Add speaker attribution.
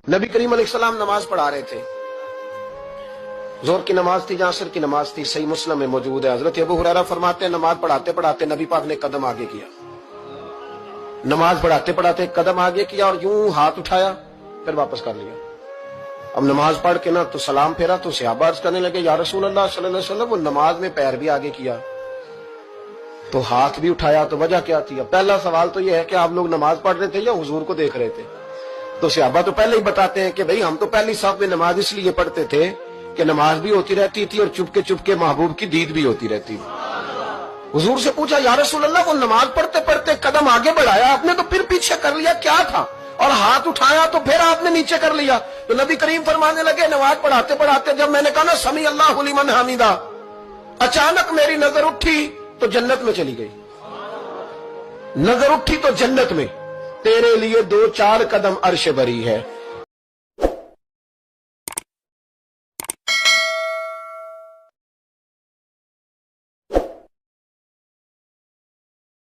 Speaker 1: نبی کریم علیہ السلام نماز پڑھا رہے تھے، ظہر کی نماز تھی یا عصر کی نماز تھی، صحیح مسلم میں موجود ہے۔ حضرت ابو ہریرہ فرماتے ہیں نماز پڑھاتے پڑھاتے نبی پاک نے قدم آگے کیا، نماز پڑھاتے پڑھاتے قدم آگے کیا اور یوں ہاتھ اٹھایا پھر واپس کر لیا۔ اب نماز پڑھ کے نا تو سلام پھیرا تو صحابہ عرض کرنے لگے یا رسول اللہ صلی اللہ علیہ وسلم، وہ نماز میں پیر بھی آگے کیا تو ہاتھ بھی اٹھایا، تو وجہ کیا تھی؟ پہلا سوال تو یہ ہے کہ آپ لوگ نماز پڑھ رہے تھے یا حضور کو دیکھ رہے تھے؟ تو صحابہ تو پہلے ہی بتاتے ہیں کہ بھئی ہم تو پہلی صف میں نماز اس لیے پڑھتے تھے کہ نماز بھی ہوتی رہتی تھی اور چپ کے محبوب کی دید بھی ہوتی رہتی تھی۔ حضور سے پوچھا یا رسول اللہ، وہ نماز پڑھتے پڑھتے قدم آگے بڑھایا آپ نے تو پھر پیچھے کر لیا، کیا تھا؟ اور ہاتھ اٹھایا تو پھر آپ نے نیچے کر لیا۔ تو نبی کریم فرمانے لگے نماز پڑھاتے پڑھاتے جب میں نے کہا نا سمی اللہ لمن حمیدہ، اچانک میری نظر اٹھی تو جنت میں چلی گئی، نظر اٹھی تو جنت میں، تیرے لیے 2-4 قدم عرش بری ہے۔